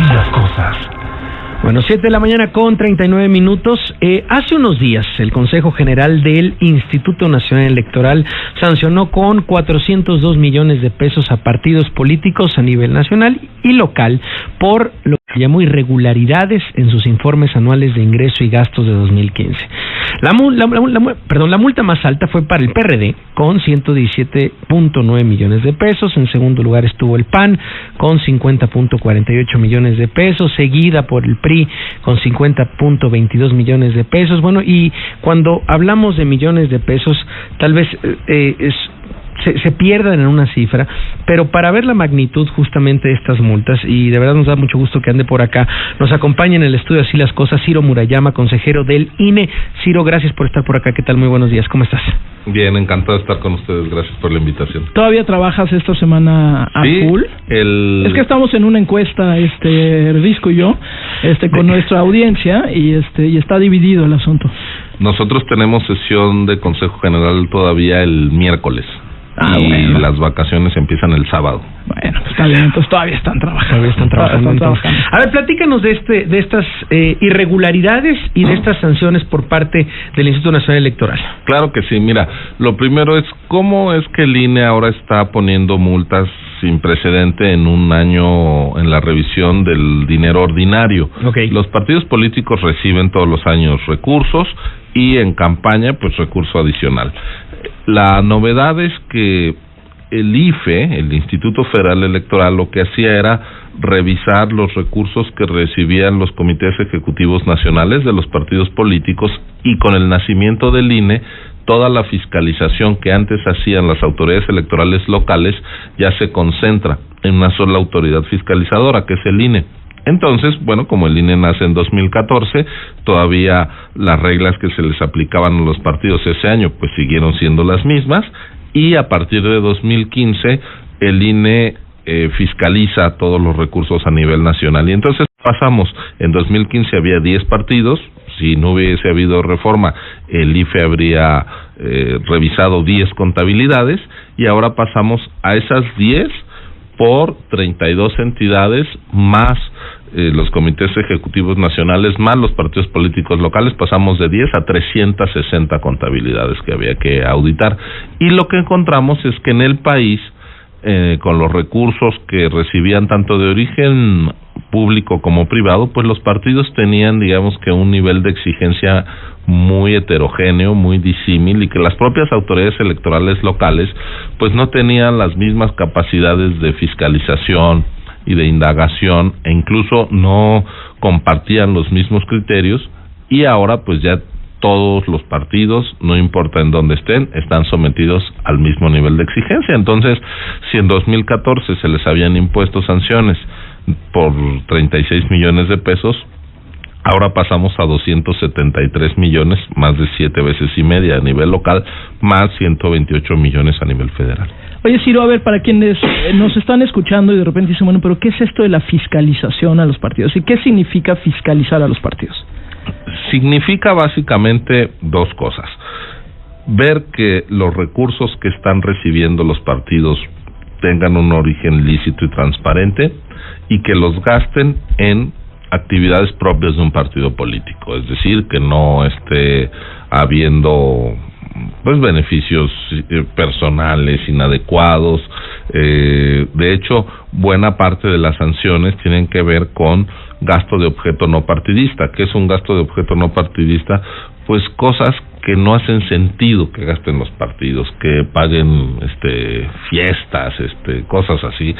Así las cosas. Bueno, 7 de la mañana con 39 minutos. Hace unos días el Consejo General del Instituto Nacional Electoral sancionó con 402 millones de pesos a partidos políticos a nivel nacional y local por lo que llamó irregularidades en sus informes anuales de ingreso y gastos de 2015. La multa más alta fue para el PRD con 117.9 millones de pesos. En segundo lugar estuvo el PAN con 50.48 millones de pesos, seguida por el PRI con 50.22 millones de pesos. Bueno, y cuando hablamos de millones de pesos, tal vez se pierdan en una cifra, pero para ver la magnitud justamente de estas multas, y de verdad nos da mucho gusto que ande por acá, nos acompaña en el estudio Así las Cosas Ciro Murayama, consejero del INE. Ciro, gracias por estar por acá. ¿Qué tal? Muy buenos días. ¿Cómo estás? Bien, encantado de estar con ustedes. Gracias por la invitación. ¿Todavía trabajas esta semana a full? Es que estamos en una encuesta, Risco y yo, con nuestra audiencia, y está dividido el asunto. Nosotros tenemos sesión de Consejo General todavía el miércoles. Bueno. Las vacaciones empiezan el sábado. Bueno, pues está bien, entonces todavía están trabajando. A ver, platícanos de estas irregularidades y de estas sanciones por parte del Instituto Nacional Electoral. Claro que sí, mira, lo primero es cómo es que el INE ahora está poniendo multas sin precedente en un año en la revisión del dinero ordinario. Okay. Los partidos políticos reciben todos los años recursos y en campaña pues recurso adicional. La novedad es que el IFE, el Instituto Federal Electoral, lo que hacía era revisar los recursos que recibían los comités ejecutivos nacionales de los partidos políticos, y con el nacimiento del INE, toda la fiscalización que antes hacían las autoridades electorales locales ya se concentra en una sola autoridad fiscalizadora, que es el INE. Entonces, bueno, como el INE nace en 2014, todavía las reglas que se les aplicaban a los partidos ese año pues siguieron siendo las mismas, y a partir de 2015 el INE fiscaliza todos los recursos a nivel nacional. Y entonces pasamos, en 2015 había 10 partidos, si no hubiese habido reforma, el IFE habría revisado 10 contabilidades, y ahora pasamos a esas 10 por 32 entidades más los comités ejecutivos nacionales más los partidos políticos locales. Pasamos de 10 a 360 contabilidades que había que auditar, y lo que encontramos es que en el país, con los recursos que recibían tanto de origen público como privado, pues los partidos tenían, digamos que un nivel de exigencia muy heterogéneo, muy disímil, y que las propias autoridades electorales locales pues no tenían las mismas capacidades de fiscalización y de indagación, e incluso no compartían los mismos criterios. Y ahora pues ya todos los partidos, no importa en dónde están sometidos al mismo nivel de exigencia. Entonces, si en 2014 se les habían impuesto sanciones por 36 millones de pesos, ahora pasamos a 273 millones, más de 7 veces y media a nivel local, más 128 millones a nivel federal. Oye, Ciro, a ver, para quienes nos están escuchando y de repente dicen, bueno, pero ¿qué es esto de la fiscalización a los partidos? ¿Y qué significa fiscalizar a los partidos? Significa básicamente dos cosas: ver que los recursos que están recibiendo los partidos tengan un origen lícito y transparente, y que los gasten en actividades propias de un partido político, es decir, que no esté habiendo pues beneficios personales inadecuados. De hecho, buena parte de las sanciones tienen que ver con gasto de objeto no partidista. ¿Qué es un gasto de objeto no partidista? Pues cosas que no hacen sentido que gasten los partidos, que paguen fiestas, cosas así.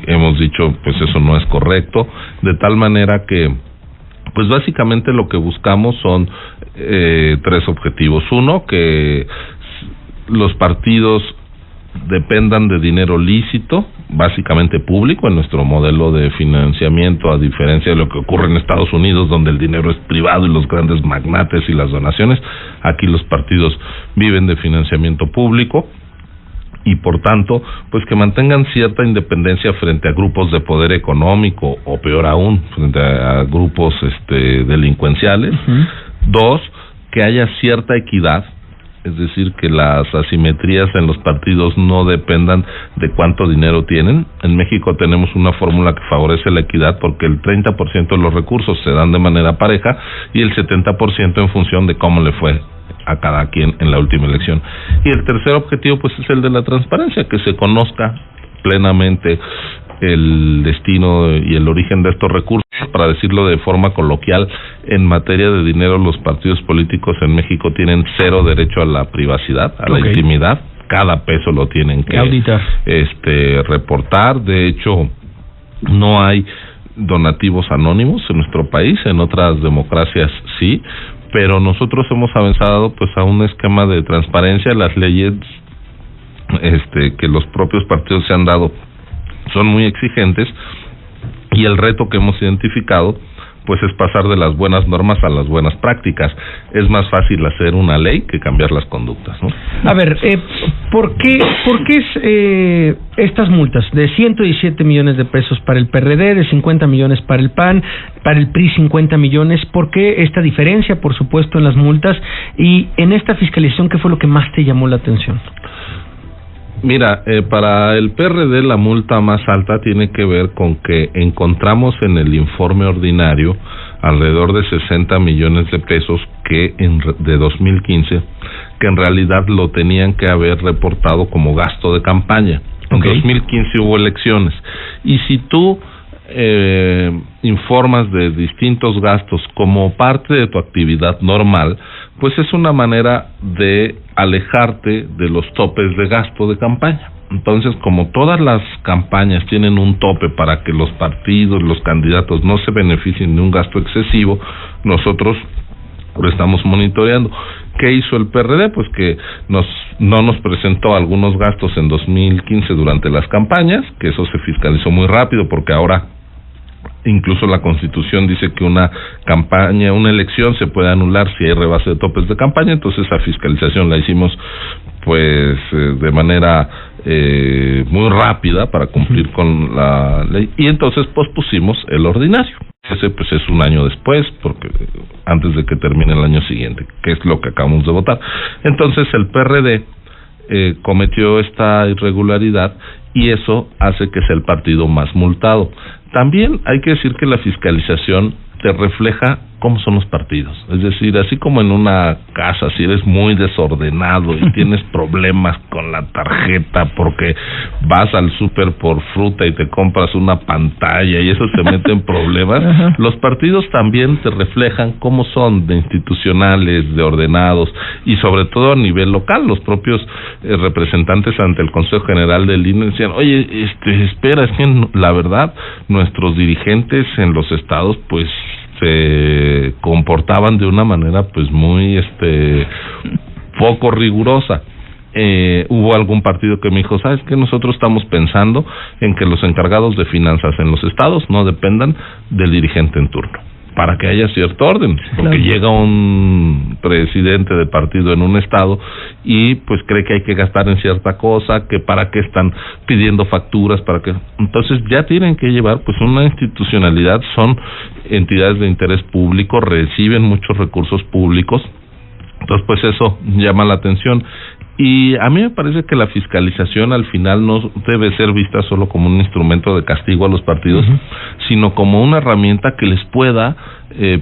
Hemos dicho, pues eso no es correcto, de tal manera que pues básicamente lo que buscamos son 3 objetivos. Uno, que los partidos dependan de dinero lícito, básicamente público, en nuestro modelo de financiamiento, a diferencia de lo que ocurre en Estados Unidos, donde el dinero es privado y los grandes magnates y las donaciones. Aquí los partidos viven de financiamiento público, y por tanto, pues que mantengan cierta independencia frente a grupos de poder económico, o peor aún, frente a grupos delincuenciales. Uh-huh. 2, que haya cierta equidad es decir, que las asimetrías en los partidos no dependan de cuánto dinero tienen. En México tenemos una fórmula que favorece la equidad porque el 30% de los recursos se dan de manera pareja y el 70% en función de cómo le fue a cada quien en la última elección. Y el tercer objetivo pues es el de la transparencia, que se conozca plenamente el destino y el origen de estos recursos. Para decirlo de forma coloquial, en materia de dinero los partidos políticos en México tienen cero derecho a la privacidad, a la intimidad. Cada peso lo tienen que auditar, reportar. De hecho, no hay donativos anónimos en nuestro país, en otras democracias sí, pero nosotros hemos avanzado pues a un esquema de transparencia. Las leyes que los propios partidos se han dado son muy exigentes y el reto que hemos identificado pues es pasar de las buenas normas a las buenas prácticas. Es más fácil hacer una ley que cambiar las conductas, ¿no? A ver, ¿por qué estas multas de 117 millones de pesos para el PRD, de 50 millones para el PAN, para el PRI 50 millones? ¿Por qué esta diferencia, por supuesto, en las multas? Y en esta fiscalización, ¿qué fue lo que más te llamó la atención? Mira, para el PRD la multa más alta tiene que ver con que encontramos en el informe ordinario alrededor de 60 millones de pesos de 2015 que en realidad lo tenían que haber reportado como gasto de campaña. En 2015 hubo elecciones y si tú informas de distintos gastos como parte de tu actividad normal, pues es una manera de alejarte de los topes de gasto de campaña. Entonces, como todas las campañas tienen un tope para que los partidos, los candidatos no se beneficien de un gasto excesivo, nosotros lo estamos monitoreando. ¿Qué hizo el PRD? Pues que no nos presentó algunos gastos en 2015 durante las campañas, que eso se fiscalizó muy rápido porque ahora incluso la Constitución dice que una elección se puede anular si hay rebase de topes de campaña. Entonces esa fiscalización la hicimos pues de manera muy rápida para cumplir con la ley y entonces pospusimos el ordinario. Ese pues es un año después, porque antes de que termine el año siguiente, que es lo que acabamos de votar. Entonces el PRD cometió esta irregularidad y eso hace que sea el partido más multado. También hay que decir que la fiscalización te refleja cómo son los partidos. Es decir, así como en una casa, si eres muy desordenado y tienes problemas con la tarjeta porque vas al súper por fruta y te compras una pantalla y eso te mete en problemas, los partidos también te reflejan cómo son de institucionales, de ordenados y sobre todo a nivel local. Los propios representantes ante el Consejo General del INE decían, oye, espera, es que la verdad nuestros dirigentes en los estados pues se comportaban de una manera pues muy poco rigurosa. Hubo algún partido que me dijo, ¿sabes qué? Nosotros estamos pensando en que los encargados de finanzas en los estados no dependan del dirigente en turno, para que haya cierto orden, porque llega un presidente de partido en un estado y pues cree que hay que gastar en cierta cosa, que para qué están pidiendo facturas, para qué. Entonces ya tienen que llevar pues una institucionalidad, son entidades de interés público, reciben muchos recursos públicos, entonces pues eso llama la atención. Y a mí me parece que la fiscalización al final no debe ser vista solo como un instrumento de castigo a los partidos, sino como una herramienta que les pueda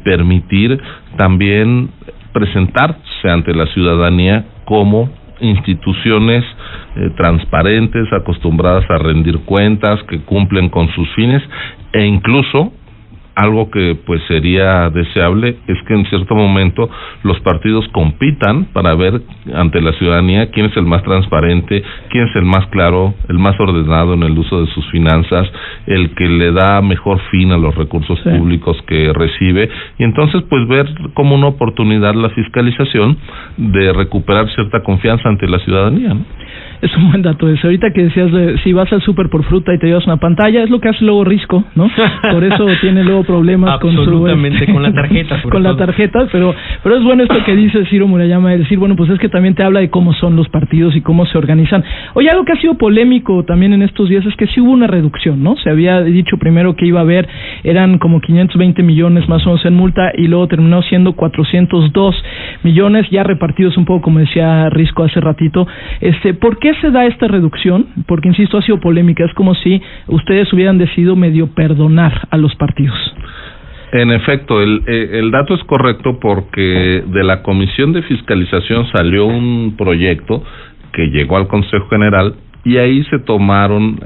permitir también presentarse ante la ciudadanía como instituciones transparentes, acostumbradas a rendir cuentas, que cumplen con sus fines e incluso algo que pues sería deseable es que en cierto momento los partidos compitan para ver ante la ciudadanía quién es el más transparente, quién es el más claro, el más ordenado en el uso de sus finanzas, el que le da mejor fin a los recursos públicos que recibe, y entonces pues ver como una oportunidad la fiscalización de recuperar cierta confianza ante la ciudadanía, ¿no? Es un buen dato ese. Ahorita que decías si vas al súper por fruta y te llevas una pantalla, es lo que hace luego Risco, ¿no? Por eso tiene luego problemas con la tarjeta. Con la tarjeta, pero es bueno esto que dice Ciro Murayama, de decir, bueno, pues es que también te habla de cómo son los partidos y cómo se organizan. Oye, algo que ha sido polémico también en estos días es que sí hubo una reducción, ¿no? Se había dicho primero que iba a haber eran como 520 millones más o menos en multa, y luego terminó siendo 402 millones, ya repartidos un poco, como decía Risco hace ratito. ¿Por qué se da esta reducción? Porque, insisto, ha sido polémica. Es como si ustedes hubieran decidido medio perdonar a los partidos. En efecto, el dato es correcto, porque de la Comisión de Fiscalización salió un proyecto que llegó al Consejo General y ahí se tomaron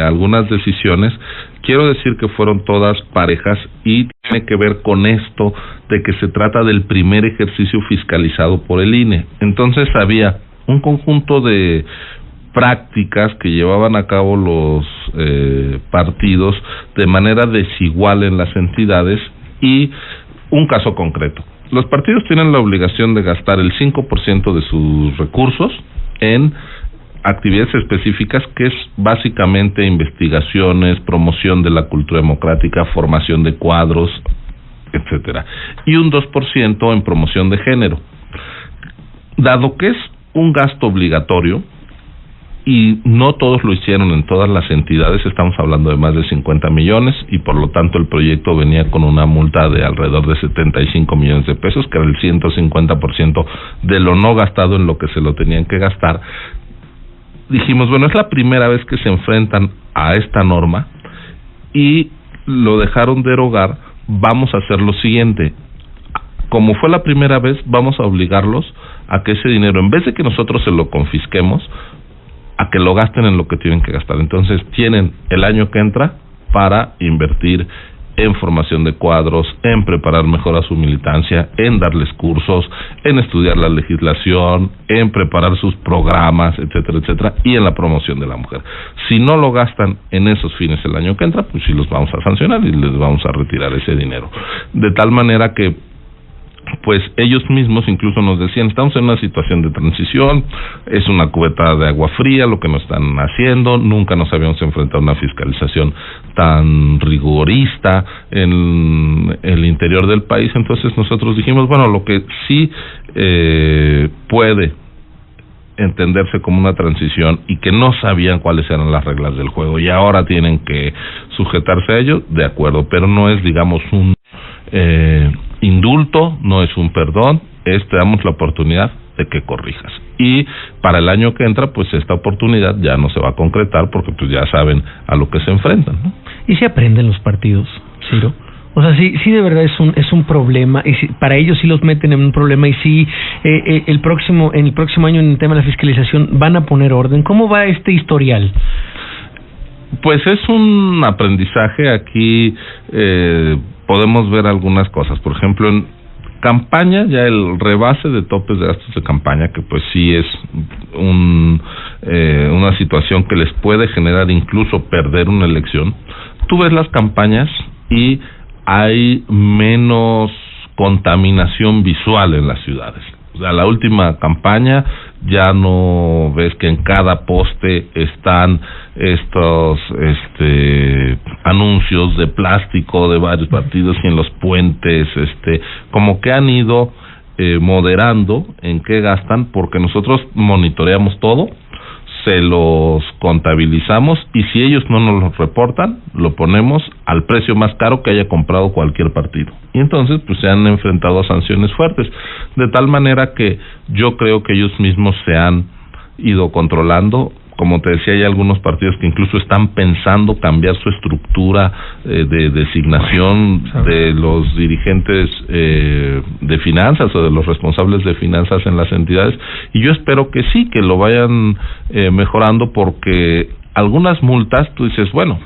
algunas decisiones. Quiero decir que fueron todas parejas y tiene que ver con esto de que se trata del primer ejercicio fiscalizado por el INE. Entonces había un conjunto de prácticas que llevaban a cabo los partidos de manera desigual en las entidades, y un caso concreto. Los partidos tienen la obligación de gastar el 5% de sus recursos en actividades específicas, que es básicamente investigaciones, promoción de la cultura democrática, formación de cuadros, etcétera, y un 2% en promoción de género. Dado que es un gasto obligatorio, y no todos lo hicieron en todas las entidades, estamos hablando de más de 50 millones, y por lo tanto el proyecto venía con una multa de alrededor de 75 millones de pesos, que era el 150% de lo no gastado en lo que se lo tenían que gastar. Dijimos, bueno, es la primera vez que se enfrentan a esta norma y lo dejaron derogar. Vamos a hacer lo siguiente: como fue la primera vez, vamos a obligarlos a que ese dinero, en vez de que nosotros se lo confisquemos, a que lo gasten en lo que tienen que gastar. Entonces tienen el año que entra para invertir en formación de cuadros, en preparar mejor a su militancia, en darles cursos, en estudiar la legislación, en preparar sus programas, etcétera, etcétera, y en la promoción de la mujer. Si no lo gastan en esos fines el año que entra, pues sí los vamos a sancionar y les vamos a retirar ese dinero. De tal manera que pues ellos mismos incluso nos decían, estamos en una situación de transición, es una cubeta de agua fría lo que nos están haciendo, nunca nos habíamos enfrentado a una fiscalización tan rigorista en el interior del país. Entonces nosotros dijimos, bueno, lo que sí puede entenderse como una transición y que no sabían cuáles eran las reglas del juego y ahora tienen que sujetarse a ello, de acuerdo, pero no es, digamos, un indulto, no es un perdón, te damos la oportunidad de que corrijas. Y para el año que entra, pues esta oportunidad ya no se va a concretar porque pues ya saben a lo que se enfrentan, ¿no? ¿Y si aprenden los partidos, Ciro? O sea, sí de verdad es un problema, y para ellos sí los meten en un problema, y sí en el próximo año en el tema de la fiscalización van a poner orden. ¿Cómo va este historial? Pues es un aprendizaje. Aquí podemos ver algunas cosas. Por ejemplo, en campaña, ya el rebase de topes de gastos de campaña, que pues sí es una situación que les puede generar incluso perder una elección. Tú ves las campañas y hay menos contaminación visual en las ciudades. O sea, la última campaña ya no ves que en cada poste están estos anuncios de plástico de varios partidos, y en los puentes como que han ido moderando en qué gastan, porque nosotros monitoreamos todo, se los contabilizamos, y si ellos no nos los reportan, lo ponemos al precio más caro que haya comprado cualquier partido. Y entonces pues se han enfrentado a sanciones fuertes, de tal manera que yo creo que ellos mismos se han ido controlando. Como te decía, hay algunos partidos que incluso están pensando cambiar su estructura de designación de los dirigentes de finanzas o de los responsables de finanzas en las entidades, y yo espero que sí, que lo vayan mejorando, porque algunas multas, tú dices, bueno,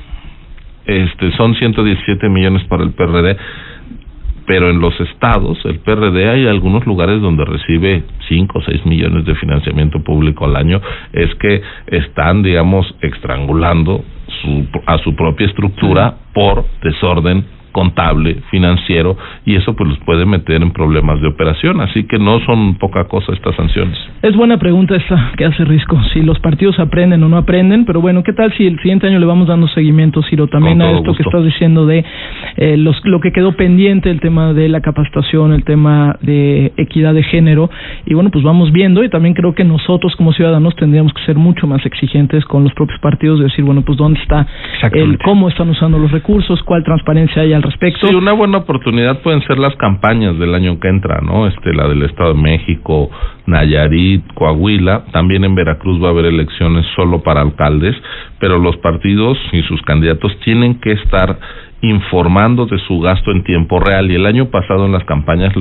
son 117 millones para el PRD, pero en los estados, el PRD, hay algunos lugares donde recibe 5 o 6 millones de financiamiento público al año. Es que están, digamos, estrangulando a su propia estructura por desorden contable, financiero, y eso pues los puede meter en problemas de operación, así que no son poca cosa estas sanciones. Es buena pregunta esta que hace Risco, si los partidos aprenden o no aprenden, pero bueno, ¿qué tal si el siguiente año le vamos dando seguimiento, Ciro, también a esto que estás diciendo de lo que quedó pendiente, el tema de la capacitación, el tema de equidad de género, y bueno, pues vamos viendo, y también creo que nosotros como ciudadanos tendríamos que ser mucho más exigentes con los propios partidos, de decir, bueno, pues dónde está cómo están usando los recursos, cuál transparencia hay al respecto. Sí, una buena oportunidad pueden ser las campañas del año que entra, ¿no? La del Estado de México, Nayarit, Coahuila, también en Veracruz va a haber elecciones solo para alcaldes, pero los partidos y sus candidatos tienen que estar informando de su gasto en tiempo real, y el año pasado en las campañas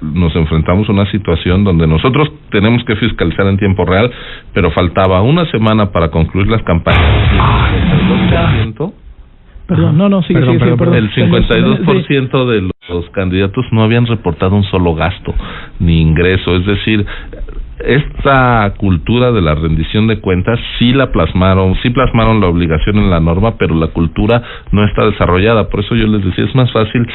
nos enfrentamos a una situación donde nosotros tenemos que fiscalizar en tiempo real, pero faltaba una semana para concluir las campañas y el 52%, el 52% de los candidatos no habían reportado un solo gasto ni ingreso. Es decir, esta cultura de la rendición de cuentas sí plasmaron la obligación en la norma, pero la cultura no está desarrollada. Por eso yo les decía, es más fácil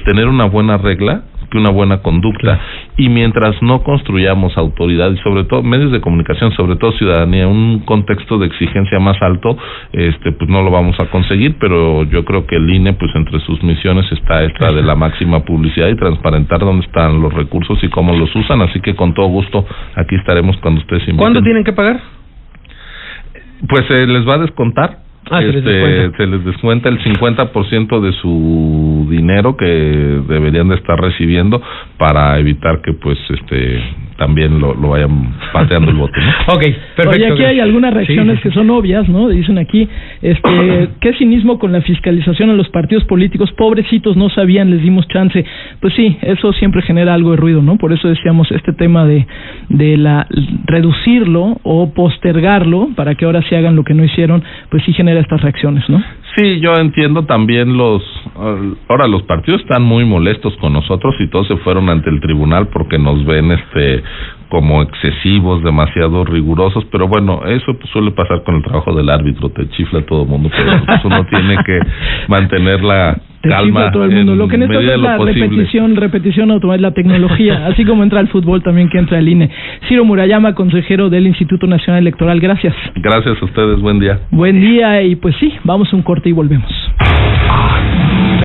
tener una buena regla que una buena conducta. Claro. Y mientras no construyamos autoridad y sobre todo medios de comunicación, sobre todo ciudadanía, un contexto de exigencia más alto, pues no lo vamos a conseguir. Pero yo creo que el INE, pues entre sus misiones está esta de la máxima publicidad y transparentar dónde están los recursos y cómo los usan. Así que con todo gusto aquí estaremos cuando ustedes inviten. ¿Cuándo tienen que pagar? Pues se les va a descontar. Se les descuenta el 50% de su dinero que deberían de estar recibiendo para evitar que pues también lo vayan pateando el bote, ¿no? Okay, perfecto. Oye, aquí hay algunas reacciones que son obvias, ¿no? Dicen aquí, qué cinismo con la fiscalización a los partidos políticos, pobrecitos, no sabían, les dimos chance. Pues sí, eso siempre genera algo de ruido, ¿no? Por eso decíamos este tema de reducirlo o postergarlo para que ahora sí hagan lo que no hicieron, pues sí genera estas reacciones, ¿no? Sí, yo entiendo también ahora los partidos están muy molestos con nosotros y todos se fueron ante el tribunal porque nos ven como excesivos, demasiado rigurosos, pero bueno, eso pues suele pasar con el trabajo del árbitro, te chifla todo el mundo, pero pues uno tiene que mantener la calma. Todo el mundo. Lo que necesita es la repetición automática, la tecnología, así como entra el fútbol, también que entra el INE. Ciro Murayama, consejero del Instituto Nacional Electoral, gracias. Gracias a ustedes, buen día. Buen día, y pues sí, vamos a un corte y volvemos.